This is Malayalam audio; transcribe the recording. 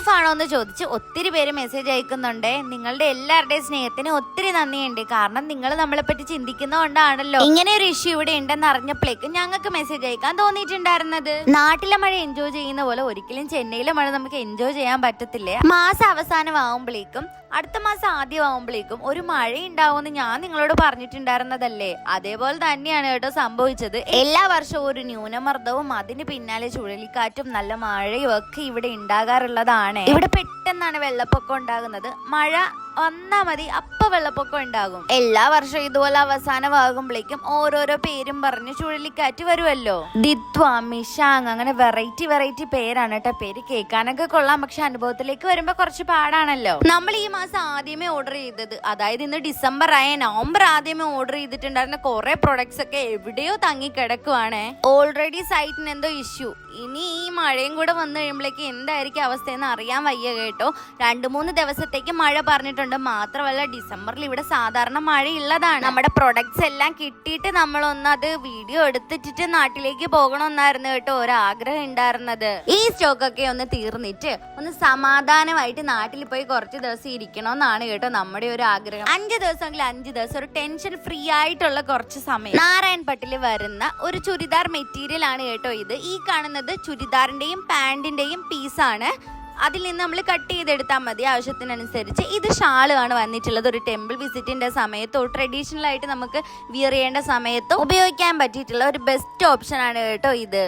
സേഫ് ആണോ എന്ന് ചോദിച്ച് ഒത്തിരി പേര് മെസ്സേജ് അയക്കുന്നുണ്ട്. നിങ്ങളുടെ എല്ലാവരുടെയും സ്നേഹത്തിന് ഒത്തിരി നന്ദിയുണ്ട്. കാരണം നിങ്ങൾ നമ്മളെ പറ്റി ചിന്തിക്കുന്നതുകൊണ്ടാണല്ലോ ഇങ്ങനെ ഒരു ഇഷ്യൂ ഇവിടെ ഉണ്ടെന്ന് അറിഞ്ഞപ്പോഴേക്ക് ഞങ്ങൾക്ക് മെസ്സേജ് അയക്കാൻ തോന്നിയിട്ടുണ്ടായിരുന്നത്. നാട്ടിലെ മഴ എൻജോയ് ചെയ്യുന്ന പോലെ ഒരിക്കലും ചെന്നൈയിലെ മഴ നമുക്ക് എൻജോയ് ചെയ്യാൻ പറ്റത്തില്ല. മാസം അവസാനം ആവുമ്പോഴേക്കും അടുത്ത മാസം ആദ്യം ആവുമ്പോഴേക്കും ഒരു മഴ ഉണ്ടാവുമെന്ന് ഞാൻ നിങ്ങളോട് പറഞ്ഞിട്ടുണ്ടായിരുന്നതല്ലേ. അതേപോലെ തന്നെയാണ് കേട്ടോ സംഭവിച്ചത്. എല്ലാ വർഷവും ഒരു ന്യൂനമർദ്ദവും അതിന് പിന്നാലെ ചുഴലിക്കാറ്റും നല്ല മഴയും ഒക്കെ ഇവിടെ ഉണ്ടാകാറുള്ളതാണ്. ഇവിടെ പെട്ടെന്നാണ് വെള്ളപ്പൊക്കം ഉണ്ടാകുന്നത്. മഴ വന്നാ മതി അപ്പൊ വെള്ളപ്പൊക്കം ഉണ്ടാകും. എല്ലാ വർഷവും ഇതുപോലെ അവസാനമാകുമ്പോഴേക്കും ഓരോരോ പേരും പറഞ്ഞ് ചുഴലിക്കാറ്റ് വരുമല്ലോ. ദിത്വ, മിഷാങ്, അങ്ങനെ വെറൈറ്റി പേരാണ് കേട്ടോ. പേര് കേൾക്കാനൊക്കെ കൊള്ളാം, പക്ഷെ അനുഭവത്തിലേക്ക് വരുമ്പോ കുറച്ച് പാടാണല്ലോ. നമ്മൾ ഈ മാസം ആദ്യമേ ഓർഡർ ചെയ്തത്, അതായത് ഇന്ന് ഡിസംബർ ആയ നവംബർ ആദ്യമേ ഓർഡർ ചെയ്തിട്ടുണ്ടായിരുന്ന കുറെ പ്രൊഡക്ട്സ് ഒക്കെ എവിടെയോ തങ്ങി കിടക്കുവാണ്. ഓൾറെഡി സൈറ്റിന് എന്തോ ഇഷ്യൂ. ഇനി ഈ മഴയും കൂടെ വന്നു കഴിയുമ്പോഴേക്ക് എന്തായിരിക്കും അവസ്ഥയെന്ന് അറിയാൻ വയ്യ കേട്ടോ. 2-3 ദിവസത്തേക്ക് മഴ പറഞ്ഞിട്ടുണ്ട്. മാത്രമല്ല ഡിസംബറിൽ ഇവിടെ സാധാരണ മഴയുള്ളതാണ്. നമ്മുടെ പ്രൊഡക്ട്സ് എല്ലാം കിട്ടിയിട്ട് നമ്മളൊന്ന് അത് വീഡിയോ എടുത്തിട്ട് നാട്ടിലേക്ക് പോകണമെന്നായിരുന്നു കേട്ടോ ഒരാഗ്രഹം ഉണ്ടായിരുന്നത്. ഈ സ്റ്റോക്കൊക്കെ ഒന്ന് തീർന്നിട്ട് ഒന്ന് സമാധാനമായിട്ട് നാട്ടിൽ പോയി കുറച്ച് ദിവസം ഇരിക്കണമെന്നാണ് കേട്ടോ നമ്മുടെ ഒരു ആഗ്രഹം. 5 ദിവസമെങ്കിൽ 5 ദിവസം ഒരു ടെൻഷൻ ഫ്രീ ആയിട്ടുള്ള കുറച്ച് സമയം. നാരായൺപട്ടിൽ വരുന്ന ഒരു ചുരിദാർ മെറ്റീരിയൽ ആണ് കേട്ടോ ഇത്. ഈ കാണുന്നത് ചുരിദാറിന്റെയും പാന്റിന്റെയും പീസാണ്. അതിൽ നിന്ന് നമ്മൾ കട്ട് ചെയ്തെടുത്താൽ മതി ആവശ്യത്തിനനുസരിച്ച്. ഇത് ഷാള് ആണ് വന്നിട്ടുള്ളത്. ഒരു ടെമ്പിൾ വിസിറ്റിന്റെ സമയത്തോ ട്രഡീഷണൽ ആയിട്ട് നമുക്ക് വിയർ ചെയ്യേണ്ട സമയത്തോ ഉപയോഗിക്കാൻ പറ്റിയിട്ടുള്ള ഒരു ബെസ്റ്റ് ഓപ്ഷൻ ആണ് കേട്ടോ ഇത്.